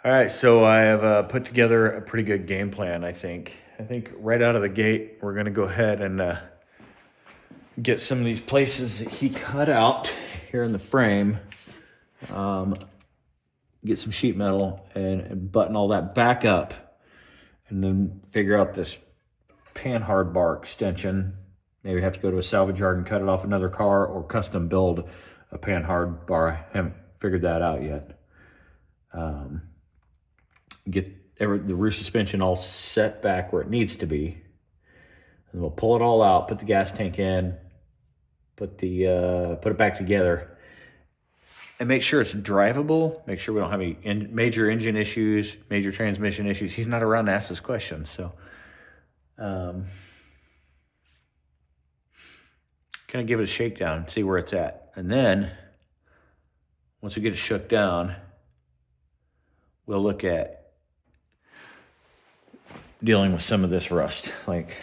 All right, so I have put together a pretty good game plan, I think. I think right out of the gate, we're going to go ahead and get some of these places that he cut out here in the frame, get some sheet metal and button all that back up, and then figure out this panhard bar extension. Maybe have to go to a salvage yard and cut it off another car or custom build a panhard bar. I haven't figured that out yet. Get the rear suspension all set back where it needs to be. And we'll pull it all out, put the gas tank in, put it back together, and make sure it's drivable. Make sure we don't have any major engine issues, major transmission issues. He's not around to ask those questions, so kind of give it a shakedown, see where it's at, and then once we get it shook down, we'll look at dealing with some of this rust, like,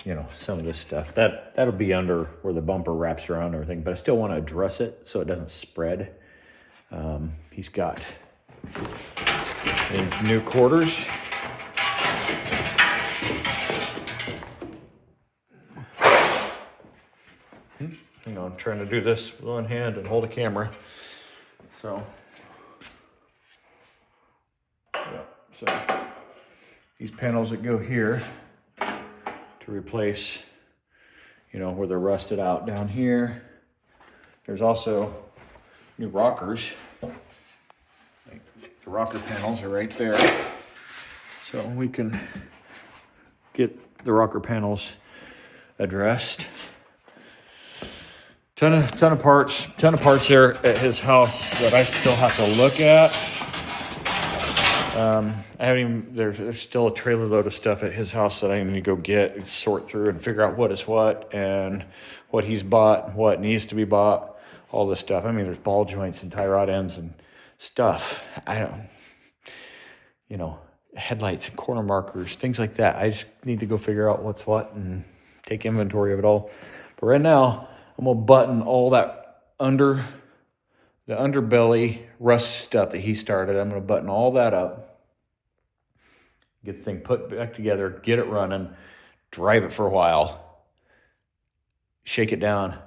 you know, some of this stuff. That'll be under where the bumper wraps around and everything, but I still want to address it so it doesn't spread. He's got these new quarters. Hang on, I'm trying to do this with one hand and hold the camera. So these panels that go here to replace, you know, where they're rusted out down here. There's also new rockers. Like the rocker panels are right there. So we can get the rocker panels addressed. Ton of parts there at his house that I still have to look at. I haven't even, there's still a trailer load of stuff at his house that I need to go get and sort through and figure out what is what and what he's bought, what needs to be bought, all this stuff. I mean, there's ball joints and tie rod ends and stuff. Headlights and corner markers, things like that. I just need to go figure out what's what and take inventory of it all. But right now, I'm gonna button all that the underbelly rust stuff that he started. I'm gonna button all that up. Get the thing put back together, get it running, drive it for a while, shake it down,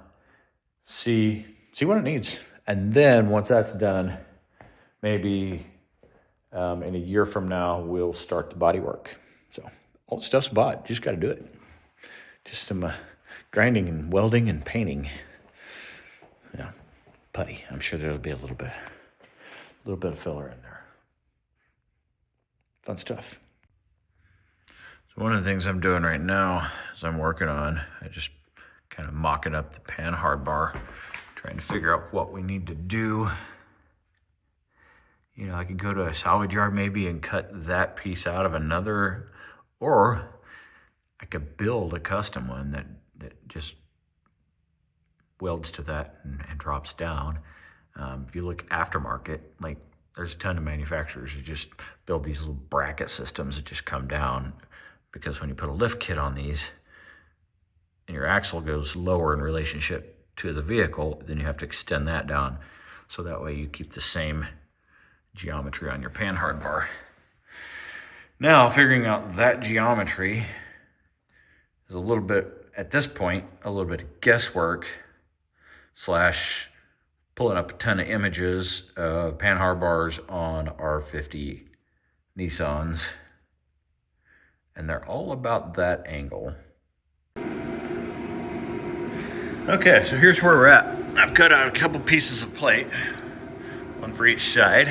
see what it needs. And then once that's done, maybe in a year from now, we'll start the body work. So all the stuff's bought, you just gotta do it. Just some grinding and welding and painting. Yeah, putty. I'm sure there'll be a little bit of filler in there. Fun stuff. So one of the things I'm doing right now is I just kind of mocking up the panhard bar, trying to figure out what we need to do. You know, I could go to a salvage yard maybe and cut that piece out of another, or I could build a custom one that just welds to that and drops down. If you look aftermarket, like there's a ton of manufacturers who just build these little bracket systems that just come down, because when you put a lift kit on these and your axle goes lower in relationship to the vehicle, then you have to extend that down. So that way you keep the same geometry on your panhard bar. Now, figuring out that geometry is a little bit, at this point, a little bit of guesswork / pulling up a ton of images of panhard bars on R50 Nissans. And they're all about that angle. Okay, so here's where we're at. I've cut out a couple pieces of plate, one for each side.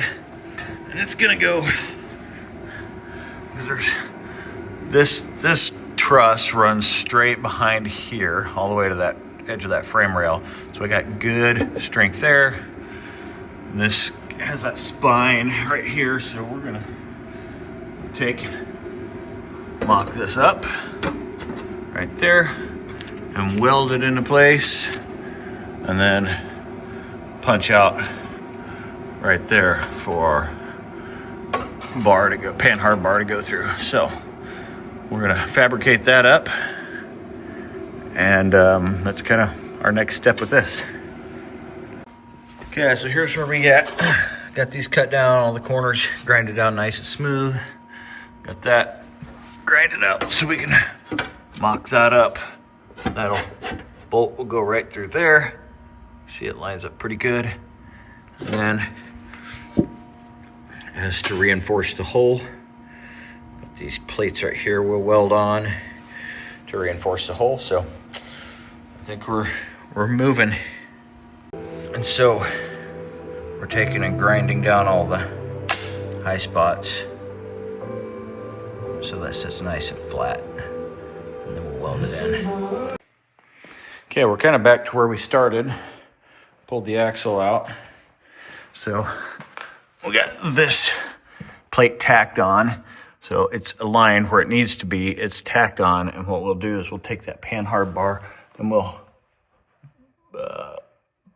And it's gonna go, because there's this truss runs straight behind here, all the way to that edge of that frame rail. So I got good strength there. And this has that spine right here. So we're gonna take and mock this up right there and weld it into place, and then punch out right there for panhard bar to go through. So we're gonna fabricate that up, and that's kind of our next step with this. Okay, so here's where we get. got these cut down, all the corners grinded down nice and smooth. Got that grinded out so we can mock that up. That'll bolt will go right through there. See, it lines up pretty good. And then as to reinforce the hull, got these plates right here we'll weld on to reinforce the hull. So I think we're moving. And so we're taking and grinding down all the high spots so that sits nice and flat. And then we'll weld it in. Okay, we're kind of back to where we started. Pulled the axle out. So we got this plate tacked on. So it's aligned where it needs to be. It's tacked on. And what we'll do is we'll take that panhard bar and we'll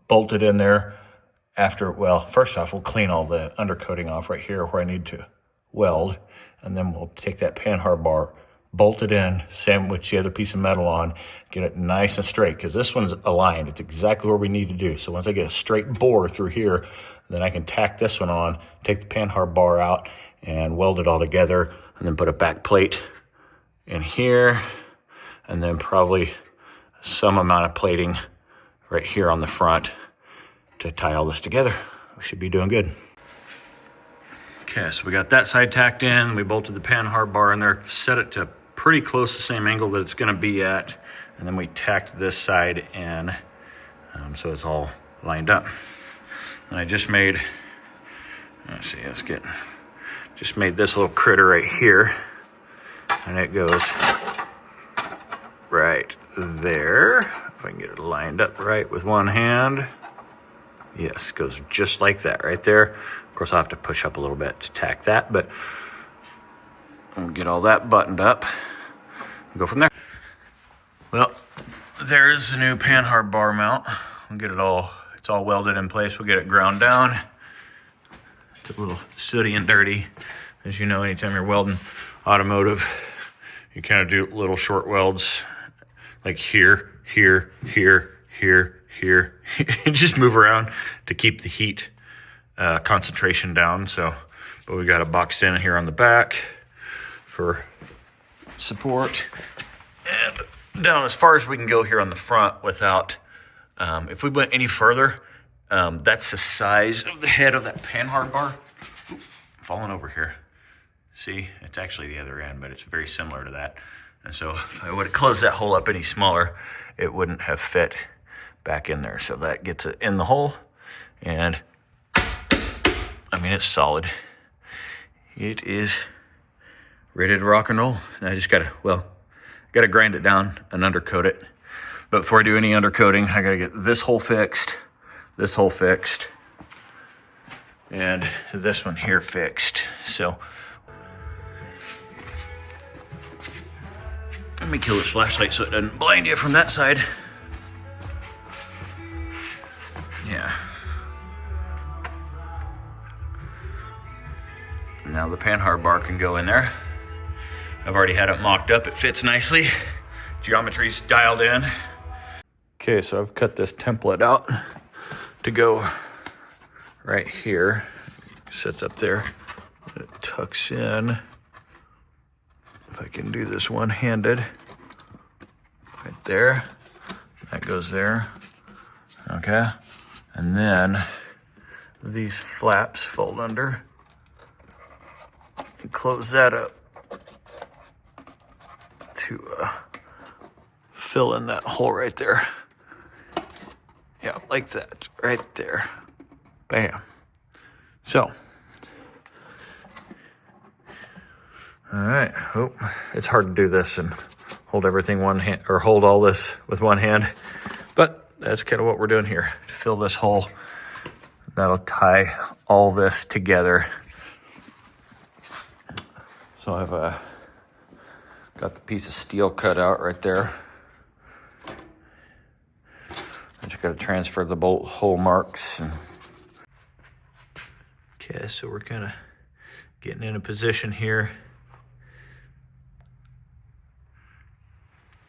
bolt it in there after, well, first off, we'll clean all the undercoating off right here where I need to weld. And then we'll take that panhard bar, bolt it in, sandwich the other piece of metal on, get it nice and straight, because this one's aligned. It's exactly where we need to do. So once I get a straight bore through here, then I can tack this one on, take the panhard bar out, and weld it all together, and then put a back plate in here, and then probably some amount of plating right here on the front to tie all this together. We should be doing good. Okay, so we got that side tacked in. We bolted the panhard bar in there, set it to pretty close to the same angle that it's going to be at, and then we tacked this side in, so it's all lined up. And I just made, let's see, just made this little critter right here, and it goes right there. If I can get it lined up right with one hand. Yes, goes just like that right there. Of course, I'll have to push up a little bit to tack that, but we'll get all that buttoned up and go from there. Well, there's the new panhard bar mount. We'll get it all, it's all welded in place. We'll get it ground down. It's a little sooty and dirty. As you know, anytime you're welding automotive, you kind of do little short welds like here, here, here, here, here. Just move around to keep the heat concentration down. So, but we got a box in here on the back for support, and down as far as we can go here on the front without, if we went any further, that's the size of the head of that panhard bar. Ooh, falling over here. See, it's actually the other end, but it's very similar to that. And so if I would have closed that hole up any smaller, it wouldn't have fit back in there. So that gets it in the hole, and I mean, it's solid. It is ready to rock and roll. And I just gotta grind it down and undercoat it. But before I do any undercoating, I gotta get this hole fixed, and this one here fixed. So let me kill this flashlight so it doesn't blind you from that side. Yeah. Now the panhard bar can go in there. I've already had it mocked up. It fits nicely. Geometry's dialed in. Okay, so I've cut this template out to go right here. Sits up there. It tucks in. If I can do this one-handed. Right there. That goes there. Okay. And then these flaps fold under. And close that up to fill in that hole right there. Yeah, like that, right there. Bam. So, all right. Oh, it's hard to do this and hold everything one hand, or hold all this with one hand, but that's kind of what we're doing here. To fill this hole, that'll tie all this together. So I've got the piece of steel cut out right there. I just got to transfer the bolt hole marks. Okay, so we're kind of getting in a position here.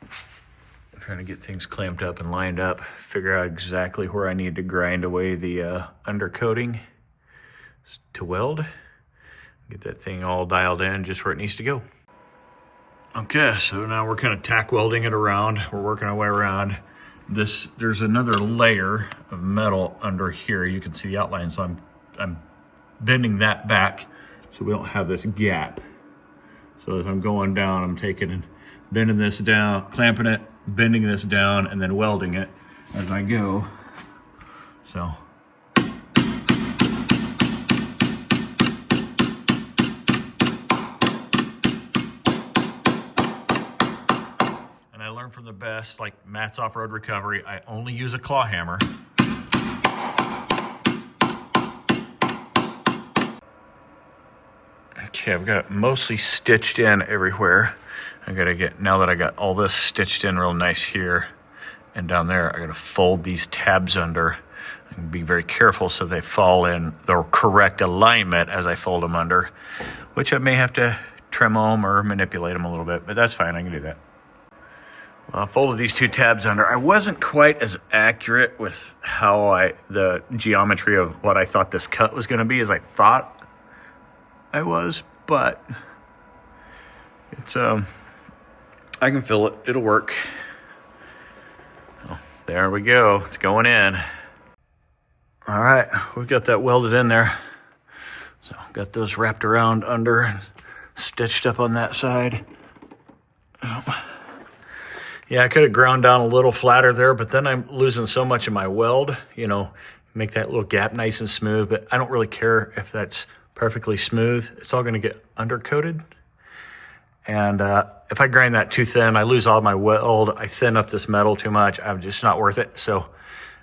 I'm trying to get things clamped up and lined up, figure out exactly where I need to grind away the undercoating. to weld. Get that thing all dialed in just where it needs to go. Okay, so now we're kind of tack welding it around. We're working our way around this. There's another layer of metal under here. You can see the outline, so I'm bending that back so we don't have this gap. So as I'm going down, I'm taking and bending this down, clamping it, bending this down, and then welding it as I go. So. I learned from the best, like Matt's Off-Road Recovery, I only use a claw hammer. Okay, I've got it mostly stitched in everywhere. I gotta get, now that I got all this stitched in real nice here and down there, I gotta fold these tabs under and be very careful so they fall in the correct alignment as I fold them under, which I may have to trim them or manipulate them a little bit, but that's fine, I can do that. Well, I folded these two tabs under. I wasn't quite as accurate with how the geometry of what I thought this cut was going to be as I thought I was, but it's, I can feel it. It'll work. Oh, there we go. It's going in. All right, we've got that welded in there. So got those wrapped around under, stitched up on that side. Yeah, I could have ground down a little flatter there, but then I'm losing so much of my weld, you know, make that little gap nice and smooth, but I don't really care if that's perfectly smooth. It's all gonna get undercoated. And if I grind that too thin, I lose all my weld, I thin up this metal too much, I'm just not worth it. So,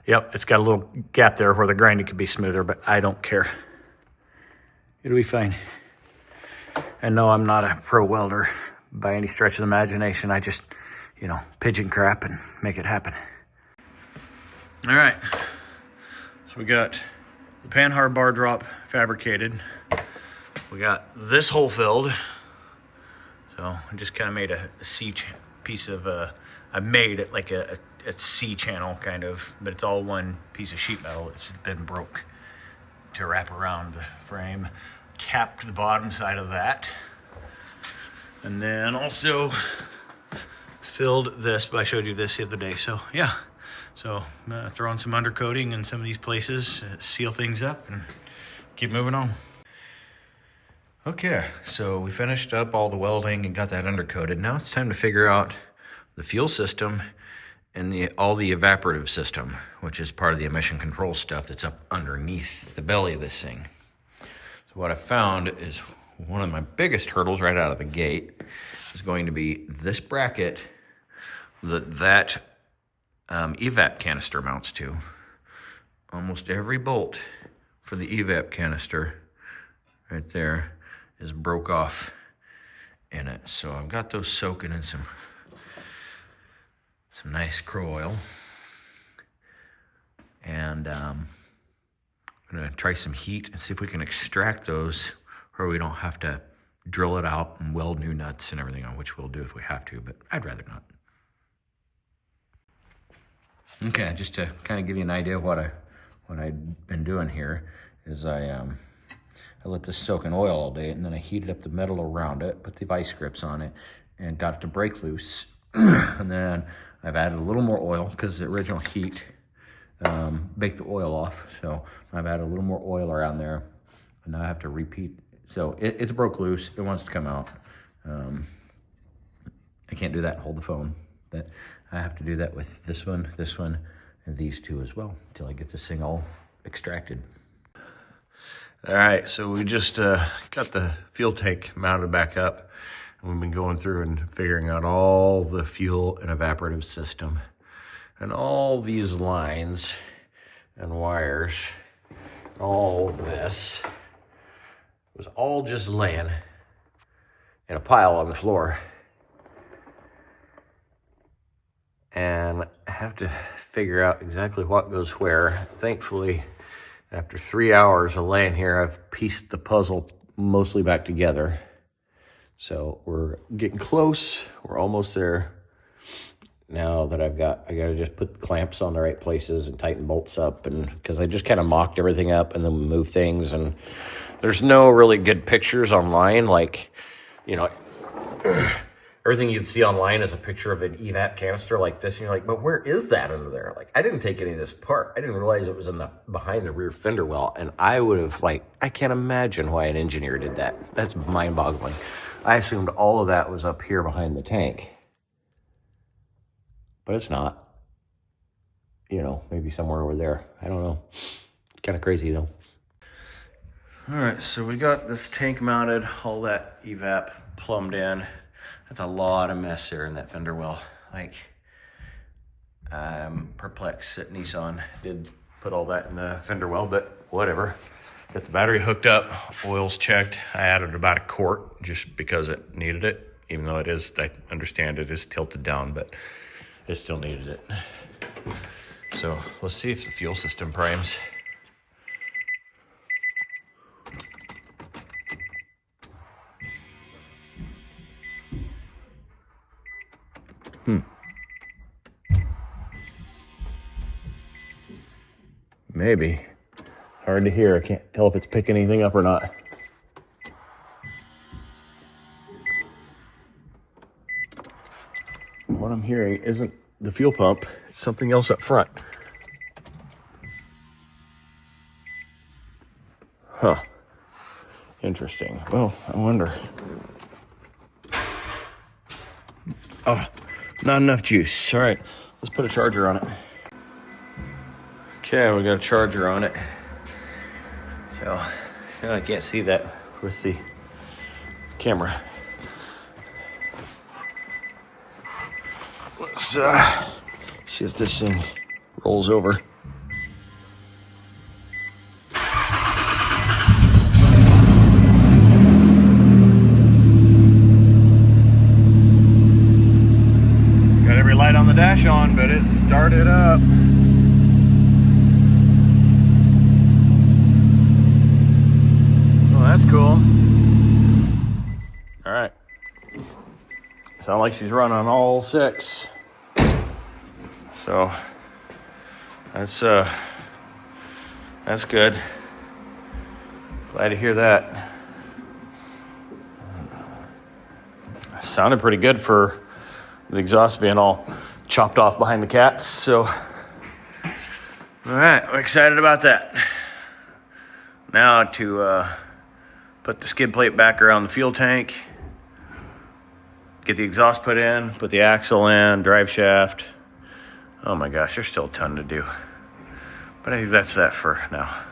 yep, it's got a little gap there where the grinding could be smoother, but I don't care. It'll be fine. And no, I'm not a pro welder by any stretch of the imagination. I just, you know, pigeon crap and make it happen. All right, so we got the panhard bar drop fabricated. We got this hole filled. So I just kind of made a C piece of, I made it like a C channel kind of, but it's all one piece of sheet metal. It's been broke to wrap around the frame. Capped the bottom side of that. And then also filled this, but I showed you this the other day. So yeah, so throw on some undercoating in some of these places, seal things up and keep moving on. Okay, so we finished up all the welding and got that undercoated. Now it's time to figure out the fuel system and all the evaporative system, which is part of the emission control stuff that's up underneath the belly of this thing. So what I found is one of my biggest hurdles right out of the gate is going to be this bracket that evap canister mounts to. Almost every bolt for the evap canister right there is broke off in it. So I've got those soaking in some nice crow oil. And I'm gonna try some heat and see if we can extract those where we don't have to drill it out and weld new nuts and everything on, which we'll do if we have to, but I'd rather not. Okay, just to kind of give you an idea of what I've been doing here is I let this soak in oil all day, and then I heated up the metal around it, put the vice grips on it, and got it to break loose. And then I've added a little more oil because the original heat baked the oil off. So I've added a little more oil around there, and now I have to repeat. So it's broke loose. It wants to come out. I can't do that and hold the phone, but I have to do that with this one, and these two as well until I get this thing all extracted. All right, so we just got the fuel tank mounted back up, and we've been going through and figuring out all the fuel and evaporative system. And all these lines and wires, all this was all just laying in a pile on the floor. And I have to figure out exactly what goes where. Thankfully, after 3 hours of laying here, I've pieced the puzzle mostly back together. So we're getting close. We're almost there. now that I got to just put clamps on the right places and tighten bolts up, and because I just kind of mocked everything up and then move things, and there's no really good pictures online. Like, you know, everything you'd see online is a picture of an evap canister like this, and you're like, but where is that under there? Like, I didn't take any of this apart. I didn't realize it was in the behind the rear fender well, and I would have, like, I can't imagine why an engineer did that. That's mind-boggling. I assumed all of that was up here behind the tank. But it's not. You know, maybe somewhere over there. I don't know. Kind of crazy, though. All right, so we got this tank mounted, all that evap plumbed in. That's a lot of mess there in that fender well. Like, I'm perplexed that Nissan did put all that in the fender well, but whatever. Got the battery hooked up, oil's checked. I added about a quart just because it needed it, even though it is, I understand it is tilted down, but it still needed it. So let's see if the fuel system primes. Maybe. Hard to hear. I can't tell if it's picking anything up or not. What I'm hearing isn't the fuel pump, it's something else up front. Huh. Interesting. Well, I wonder. Oh, not enough juice. All right, let's put a charger on it. Okay, we got a charger on it. So, I can't see that with the camera. Let's see if this thing rolls over. Got every light on the dash on, but it started up. Well, that's cool. All right. Sound like she's running on all 6. So that's good. Glad to hear that. Sounded pretty good for the exhaust being all chopped off behind the cats. So, all right, I'm excited about that. Now to put the skid plate back around the fuel tank, get the exhaust put in, put the axle in, drive shaft. Oh my gosh, there's still a ton to do. But I think that's that for now.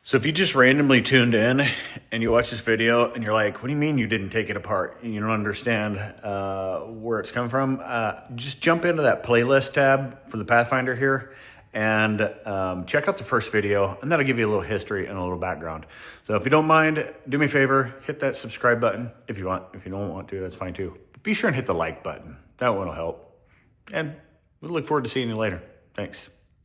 So if you just randomly tuned in and you watch this video and you're like, what do you mean you didn't take it apart? And you don't understand where it's come from, just jump into that playlist tab for the Pathfinder here and check out the first video, and that'll give you a little history and a little background. So if you don't mind, do me a favor, hit that subscribe button if you want. If you don't want to, that's fine too. But be sure and hit the like button. That one will help. And we look forward to seeing you later. Thanks.